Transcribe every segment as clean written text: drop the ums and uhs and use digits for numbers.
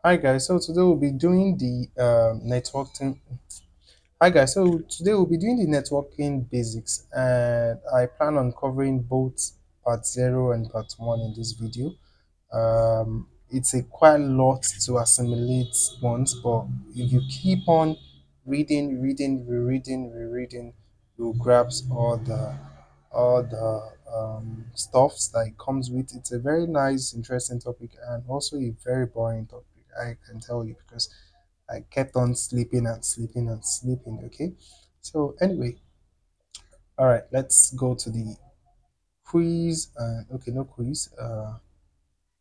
Hi guys, so today we'll be doing the networking. Hi guys, so today we'll be doing the networking basics, and I plan on covering both part zero and part one in this video. It's a quite lot to assimilate once, but if you keep on rereading, you'll grasp all the stuffs that it comes with. It's a very nice, interesting topic, and also a very boring topic. I can tell you because I kept on sleeping and sleeping and sleeping. Okay, so anyway, all right, let's go to the quiz. Okay, no quiz.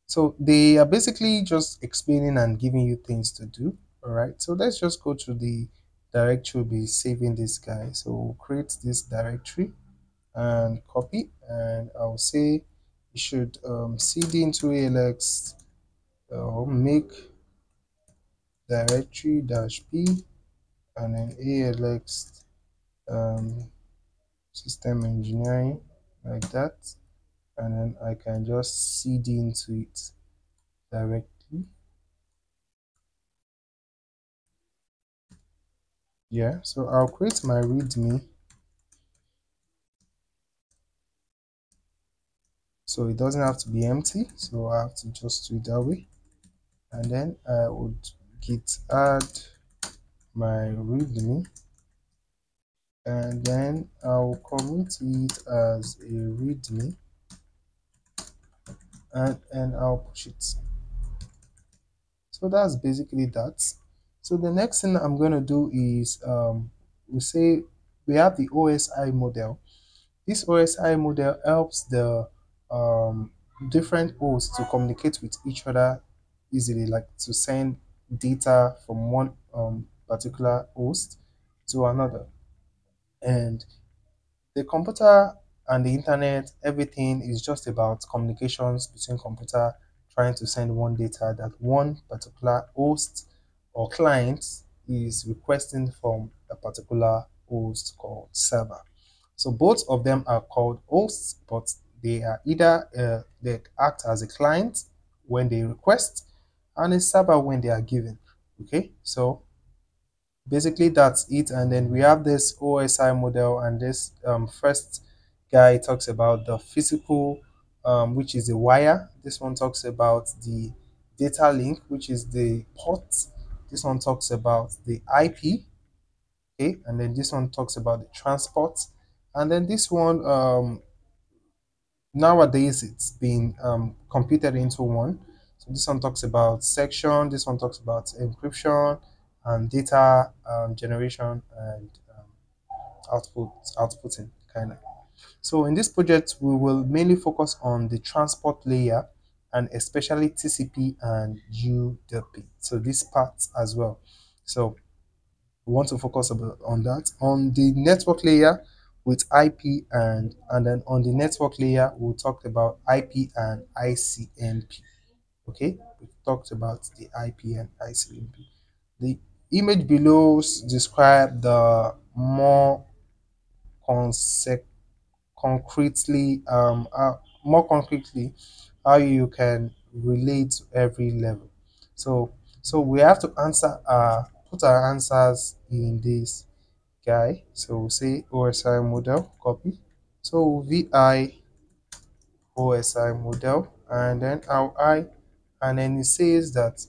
So they are basically just explaining and giving you things to do. All right. So let's just go to the directory we'll be saving this guy. So we'll create this directory and copy, and I'll say you should cd into ALX make directory dash p and then ALX system engineering like that, and then I can just cd into it directly. Yeah, so I'll create my readme, so it doesn't have to be empty, so I have to just do it that way. And then I would git add my readme, and then I'll commit it as a readme, and I'll push it. So that's basically that. So the next thing I'm going to do is we say we have the OSI model. This OSI model helps the um, different hosts to communicate with each other easily, like to send data from one particular host to another. And the computer and the internet, everything is just about communications between computer trying to send one data that one particular host or client is requesting from a particular host called server. So both of them are called hosts, but they are either they act as a client when they request and a server when they are given. Okay, so basically that's it. And then we have this OSI model, and this first guy talks about the physical, which is the wire. This one talks about the data link, which is the port. This one talks about the IP. Okay, and then this one talks about the transport, and then this one nowadays it's been computed into one. So this one talks about section, this one talks about encryption and data generation and outputting kind of. So in this project we will mainly focus on the transport layer, and especially TCP and UDP, so this part as well. So we want to focus on that. On the network layer with IP, and then on the network layer we'll talk about IP and ICMP. Okay, we talked about the IP and ICMP. The image below describe the more conse- concretely more concretely how you can relate to every level. So we have to answer put our answers in this guy. So we'll say OSI model, copy. So VI OSI model, and then our I, and then it says that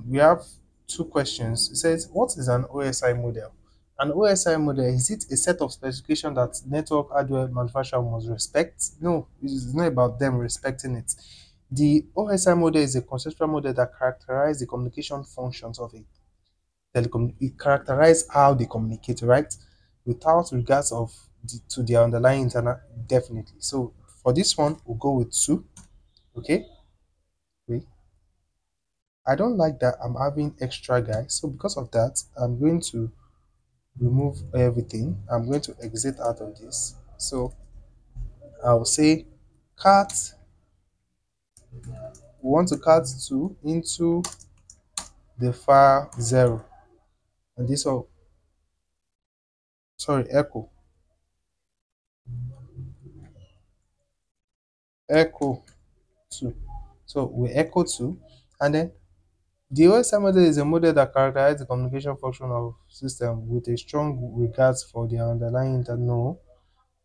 we have two questions. It says, what is an OSI model? An OSI model, is it a set of specifications that network hardware manufacturer must respect? No, it's not about them respecting it. The OSI model is a conceptual model that characterizes the communication functions of a telecom. It characterizes how they communicate, right? Without regards of to their underlying internet, definitely. So for this one, we'll go with two. Okay, wait. I don't like that I'm having extra guys. So because of that, I'm going to remove everything. I'm going to exit out of this. So I'll say cut, we want to cut 2 into the file 0. And this one, sorry, echo 2. So we echo 2, and then The OSI model is a model that characterizes the communication function of system with a strong regards for their underlying No.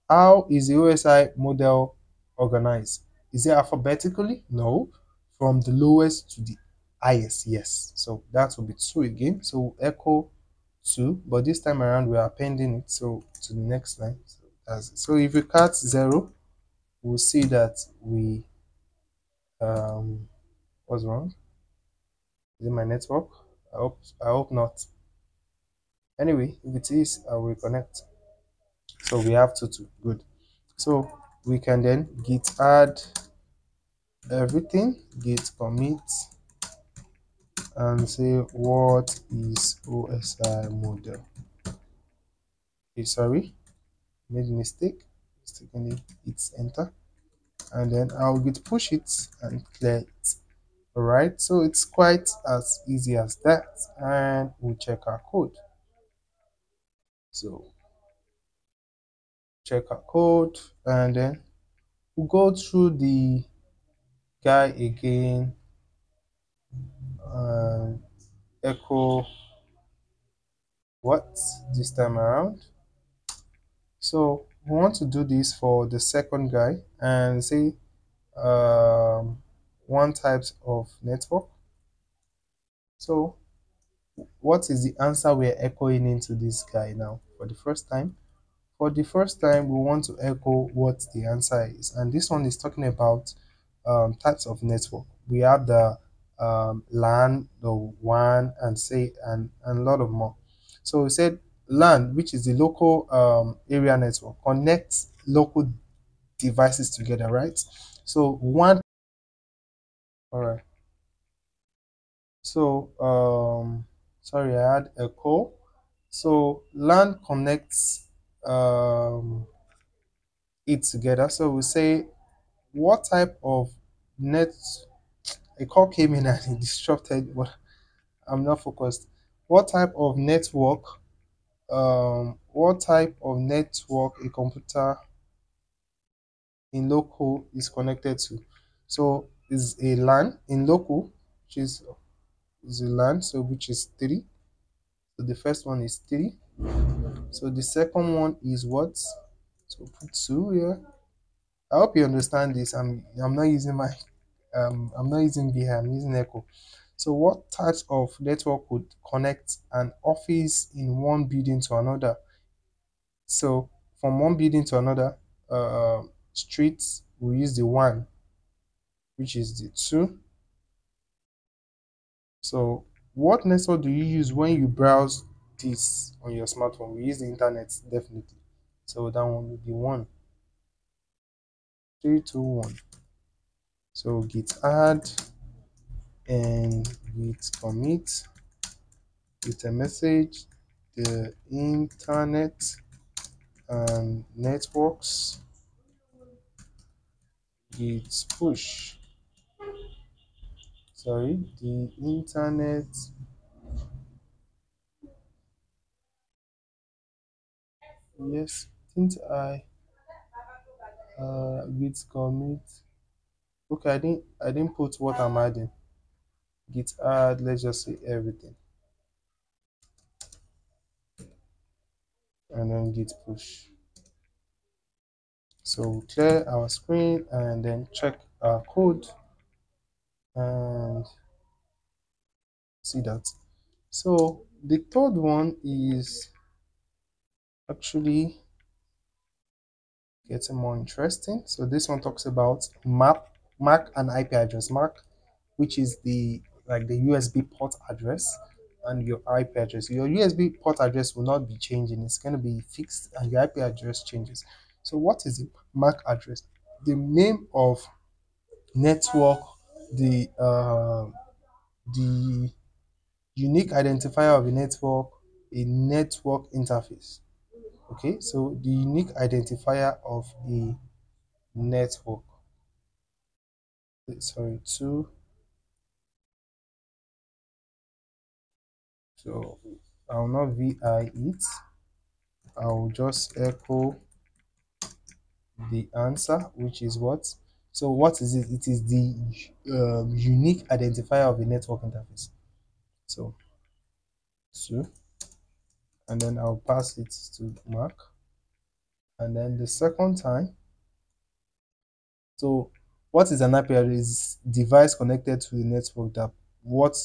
How is the OSI model organized? Is it alphabetically? No. From the lowest to the highest? Yes. So that will be 2 again. So echo 2, but this time around we are appending it so to the next line. So that's it. So if we cut 0, we'll see that we what's wrong? Is it my network? I hope not. Anyway, if it is, I will reconnect. So we have 2 good. So we can then git add everything, git commit, and say what is OSI model. Okay, sorry, made a mistake. Mistakenly hit enter, and then I'll git push it and clear it. All right, so it's quite as easy as that, and we'll check our code. So check our code, and then we'll go through the guy again and echo what this time around. So we want to do this for the second guy and say um, one types of network. So what is the answer we're echoing into this guy now for the first time? For the first time, we want to echo what the answer is, and this one is talking about types of network. We have the LAN, the WAN, and say and a lot of more. So we said LAN, which is the local area network, connects local devices together, right? So one, all right. So sorry, I had a call. So LAN connects it together. So we say what type of net a call came in and it disrupted what I'm not focused. What type of network what type of network a computer in local is connected to? So is a LAN in local, which is a LAN, so which is 3. So the first one is 3. So the second one is what? So put 2 here. I hope you understand this. I'm not using my I'm not using VHI, I'm using Echo. So what types of network would connect an office in one building to another? So from one building to another streets, we use the 1, which is the 2. So what network do you use when you browse this on your smartphone? We use the internet, definitely. So that one will be 1. 3, 2, 1. So git add and git commit with a message, the internet and networks, git push. Sorry, the internet. Yes, didn't I git commit? Okay, I didn't put what I'm adding. Git add, let's just say everything. And then git push. So clear our screen and then check our code and see that. So the third one is actually getting more interesting. So this one talks about MAC and IP address. MAC, which is the like the USB port address, and your IP address. Your USB port address will not be changing, it's going to be fixed, and your IP address changes. So what is the MAC address? The name of network, the unique identifier of a network, a network interface. Okay, so the unique identifier of a network. Sorry, 2. So I'll not vi it, I'll just echo the answer, which is what? So what is it? It is the unique identifier of a network interface. So 2, and then I'll pass it to Mark. And then the second time, so what is an IP address? Is device connected to the network that what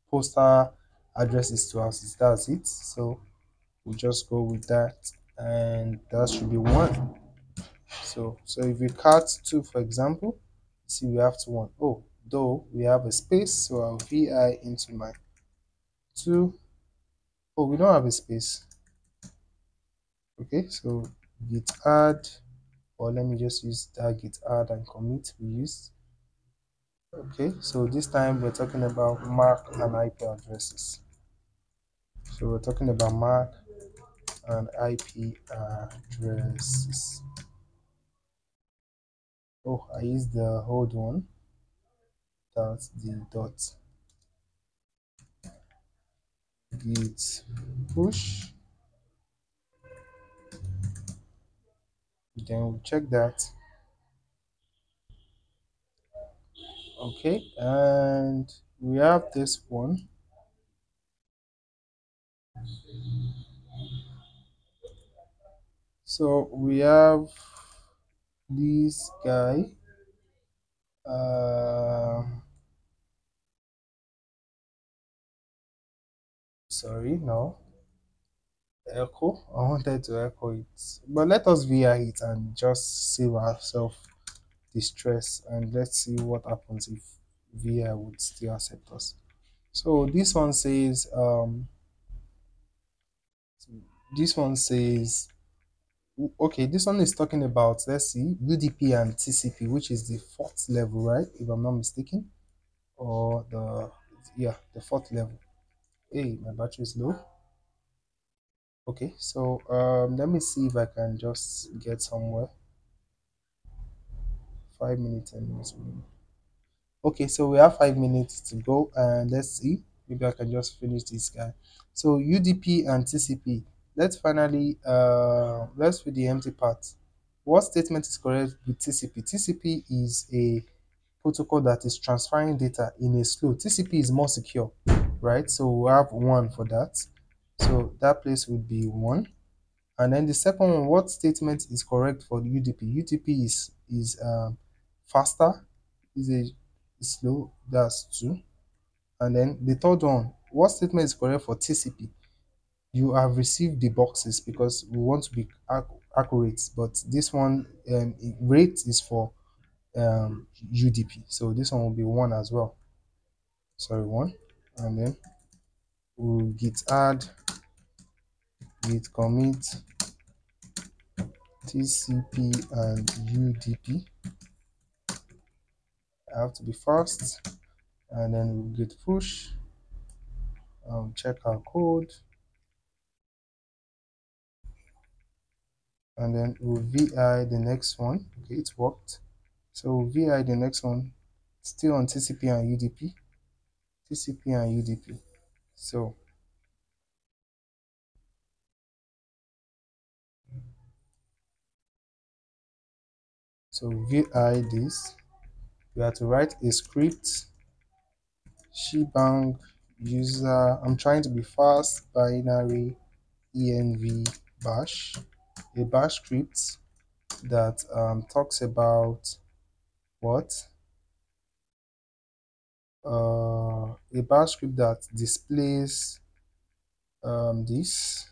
postal address is to us. That's it. So we'll just go with that, and that should be 1. So if we cut 2, for example, see we have to 1. Oh, though we have a space, so I'll vi into my 2. Oh, we don't have a space. Okay, so git add, or let me just use that git add and commit we used. Okay, so this time we're talking about MAC and IP addresses. So we're talking about MAC and IP addresses. Oh, I used the old one. That's the dot git push. Then we'll check that. Okay, and we have this one. So we have this guy. Sorry, no. Echo. I wanted to echo it. But let us VI it and just save ourselves the stress, and let's see what happens if VI would still accept us. So this one says okay, this one is talking about, let's see, UDP and TCP, which is the 4th level, right? If I'm not mistaken. Or the, yeah, the 4th level. Hey, my battery is low. Okay, so let me see if I can just get somewhere. 5 minutes and minutes. Okay, so we have 5 minutes to go, and let's see. Maybe I can just finish this guy. So UDP and TCP. Let's read the empty part. What statement is correct with TCP? TCP is a protocol that is transferring data in a slow. TCP is more secure, right? So we have 1 for that. So that place would be 1. And then the second one, what statement is correct for the UDP? UDP is faster, is a slow, that's 2. And then the third one, what statement is correct for TCP? You have received the boxes because we want to be accurate, but this one rate is for UDP, so this one will be 1 as well. Sorry, 1. And then we'll git add, git commit TCP and UDP. I have to be fast, and then we'll git push, check our code, and then we'll vi the next one. Okay, it worked. So vi the next one, still on TCP and UDP, TCP and UDP. So vi this, we have to write a script, shebang user, I'm trying to be fast, binary env bash, a bash script that talks about what a bash script that displays this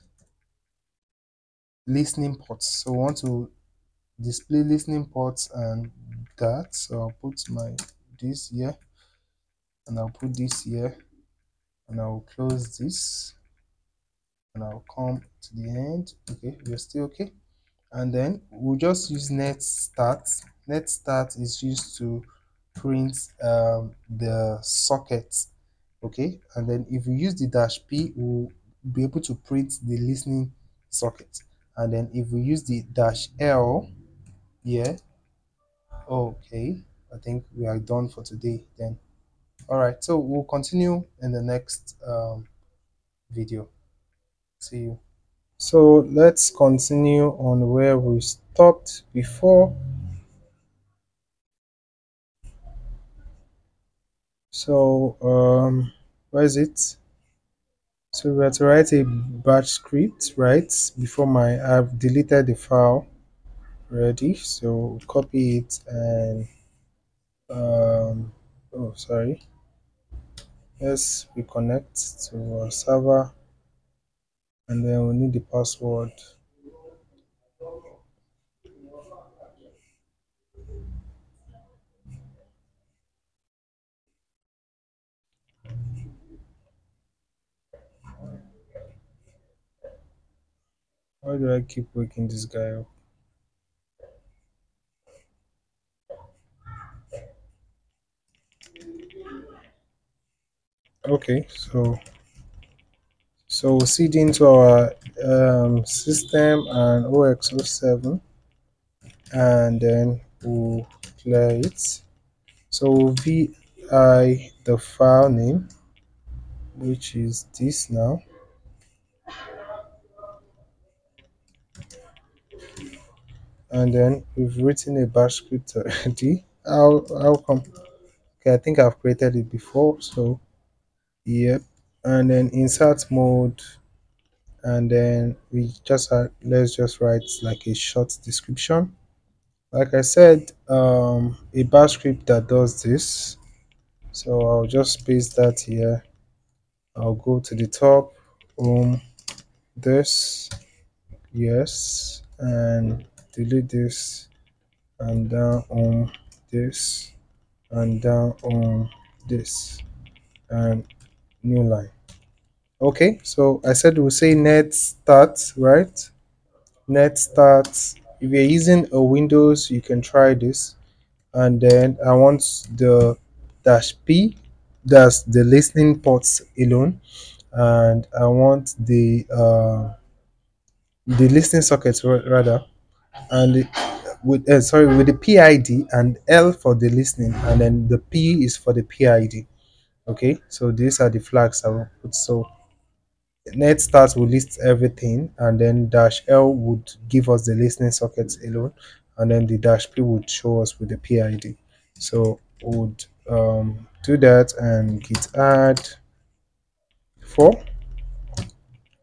listening ports. So we want to display listening ports and that. So I'll put my this here, and I'll put this here, and I'll close this, and I'll come to the end. Okay, we're still okay. And then we'll just use net start. Net start is used to print the socket. Okay, and then if we use the dash p, we'll be able to print the listening socket. And then if we use the dash l, yeah, okay, I think we are done for today then. All right, so we'll continue in the next video. See you. So let's continue on where we stopped before. So Where is it? So we have to write a batch script, right? Before my I've deleted the file already. So copy it and oh sorry. Let's reconnect to our server and then we need the password. Why do I keep waking this guy up? Okay, so we'll seed into our system and OX07 and then we'll clear it. So vi the file name, which is this now, and then we've written a bash script already. How come? Okay, I think I've created it before, so yep. And then insert mode, and then we just let's just write like a short description. Like I said, a bash script that does this. So I'll just paste that here. I'll go to the top, this, yes, and delete this, and down this, and down this, and new line. Okay, so I said we'll say net start, right? Net start. If you're using a Windows, you can try this. And then I want the dash P, that's the listening ports alone, and I want the listening sockets rather, and with sorry, with the PID and L for the listening, and then the P is for the PID. Okay, so these are the flags I will put. So net start will list everything, and then dash L would give us the listening sockets alone, and then the dash P would show us with the PID. So we would do that and git add for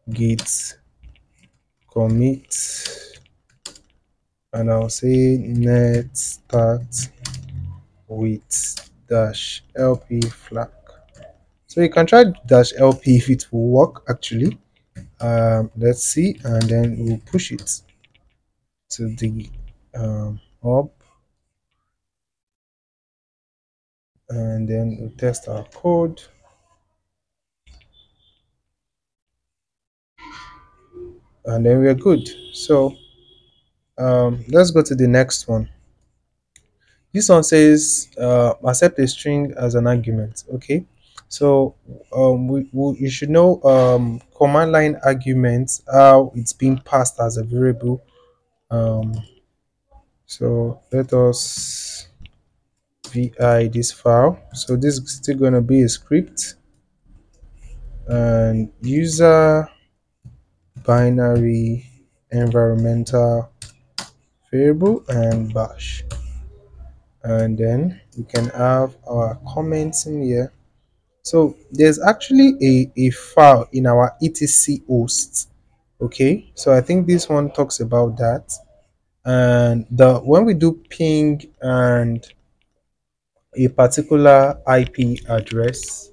git commit, and I'll say net start with dash lp flag. So you can try dash lp if it will work actually. Let's see, and then we'll push it to the up, and then we'll test our code, and then we're good. So let's go to the next one. This one says accept a string as an argument. Okay, so you should know command line arguments, how it's being passed as a variable. um, so let us vi this file. So this is still going to be a script, and user binary environmental variable and bash, and then we can have our comments in here. So there's actually a file in our etc host. Okay, so I think this one talks about that. And the when we do ping and a particular IP address,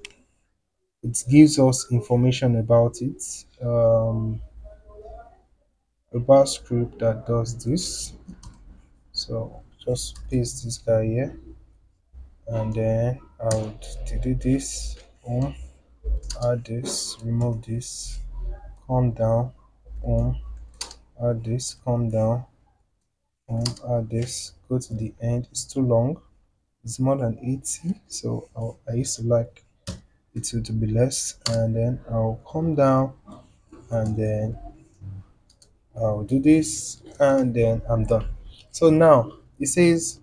it gives us information about it. A bash script that does this. So just paste this guy here, and then I would delete this, add this, remove this, calm down, add this, calm down, add this, go to the end. It's too long, it's more than 80, so I used to like it to be less, and then I'll come down, and then I'll do this, and then I'm done. So now it says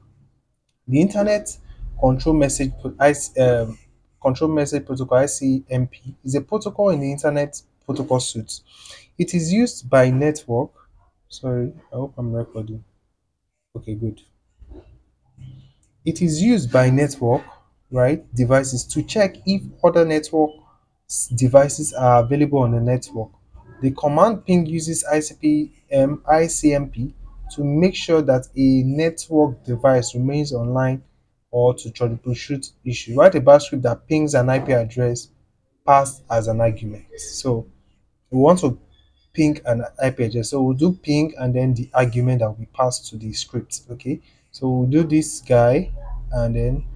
the internet control message control message protocol, ICMP, is a protocol in the internet protocol suite. It is used by network. Sorry, I hope I'm recording. Okay, good. It is used by network, right, devices to check if other network devices are available on the network. The command ping uses ICMP to make sure that a network device remains online or to troubleshoot issue. Write a bash script that pings an IP address passed as an argument. So we want to ping an IP address. So we'll do ping and then the argument that will be passed to the script. Okay. So we'll do this guy and then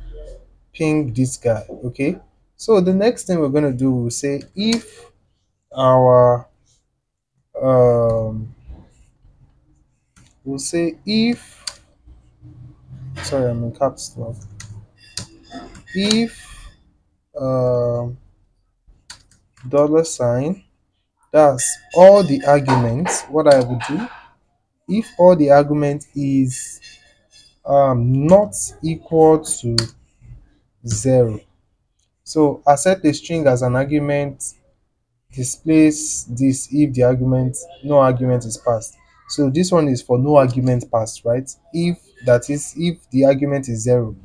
ping this guy. Okay. So the next thing we're gonna do, we'll say if our um we'll say if sorry I'm in caps lock. If um dollar sign, that's all the arguments, what I would do if all the argument is not equal to 0. So accept a string as an argument, displays this if the argument no argument is passed. So this one is for no argument passed, right? If that is if the argument is 0,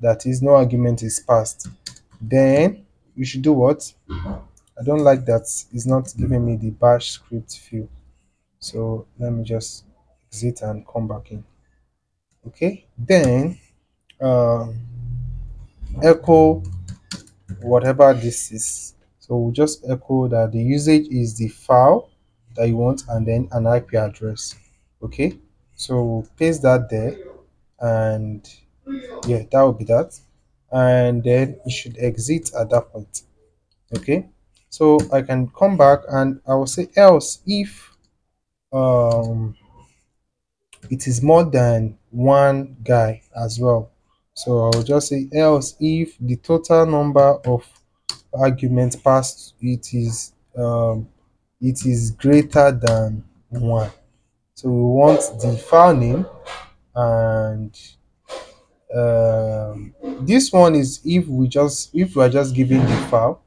that is no argument is passed, then you should do what? I don't like that it's not giving me the bash script field. So let me just exit and come back in. Okay, then um echo whatever this is. So we'll just echo that the usage is the file that you want and then an IP address. Okay, so we'll paste that there, and yeah, that will be that. And then it should exit at that point. Okay, so I can come back and I will say else if um it is more than one guy as well. So I will just say else if the total number of argument passed it is greater than 1. So we want the file name, and this one is if we are just giving the file,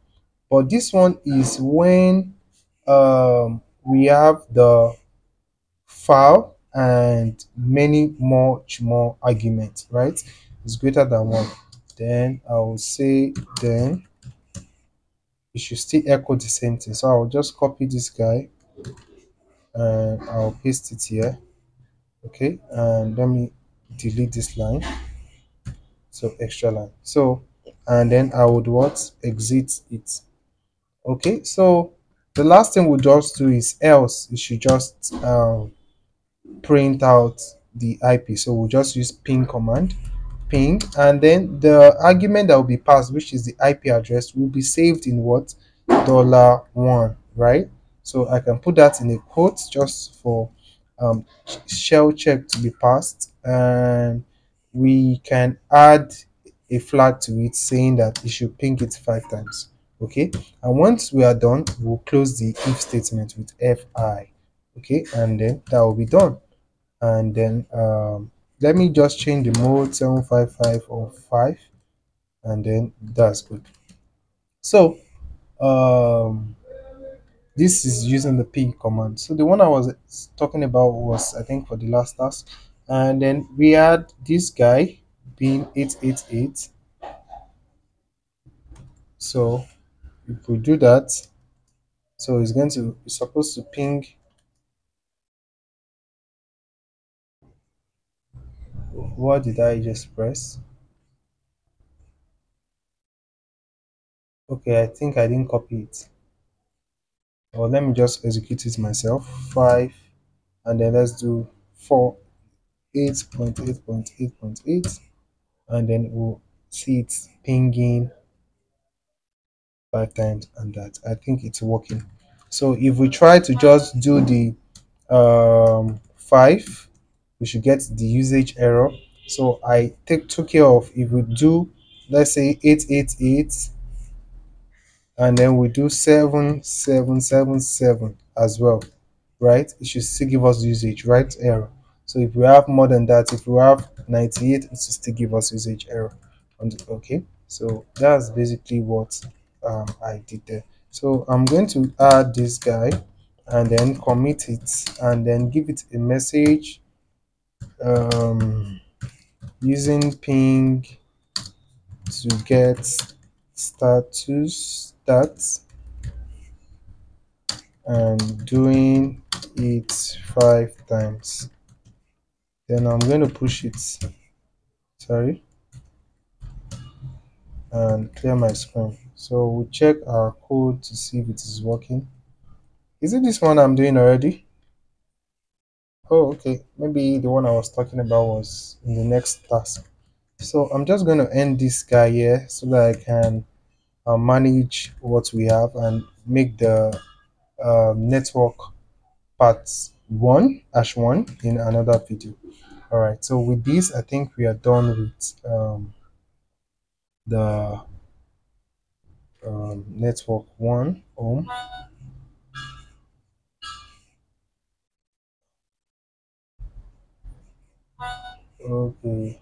but this one is when we have the file and many much more arguments, right? It's greater than 1. Then I will say then it should still echo the same thing. So I'll just copy this guy and I'll paste it here. Okay, and let me delete this line. So extra line. So and then I would what? Exit it. Okay, so the last thing we'll just do is else you should just print out the IP. So we'll just use ping command, ping, and then the argument that will be passed, which is the IP address, will be saved in what? $1, right? So I can put that in a quote just for shell check to be passed, and we can add a flag to it saying that it should ping it 5 times. Okay, and once we are done, we'll close the if statement with fi. Okay, and then that will be done. And then let me just change the mode 755 or 5, and then that's good. So this is using the ping command. So the one I was talking about was, I think, for the last task, and then we had this guy being 888. So if we do that, so it's supposed to ping. What did I just press? Okay, I think I didn't copy it. Or let me just execute it myself. 5, and then let's do 4, 8.8.8.8, and then we'll see it pinging 5 times, and that I think it's working. So if we try to just do the 5, we should get the usage error. So I took care of, if we do, let's say 888, and then we do 7777 as well, right? It should still give us usage, right? Error. So if we have more than that, if we have 98, it should still give us usage error. Okay, so that's basically what I did there. So I'm going to add this guy and then commit it and then give it a message using ping to get status stats. and doing it 5 times. Then I'm going to push it, sorry, and clear my screen. So we check our code to see if it is working. Is it this one I'm doing already? Oh, okay. Maybe the one I was talking about was in the next task. So I'm just going to end this guy here so that I can manage what we have and make the network part one hash one in another video. All right. So with this, I think we are done with the network one home. Okay.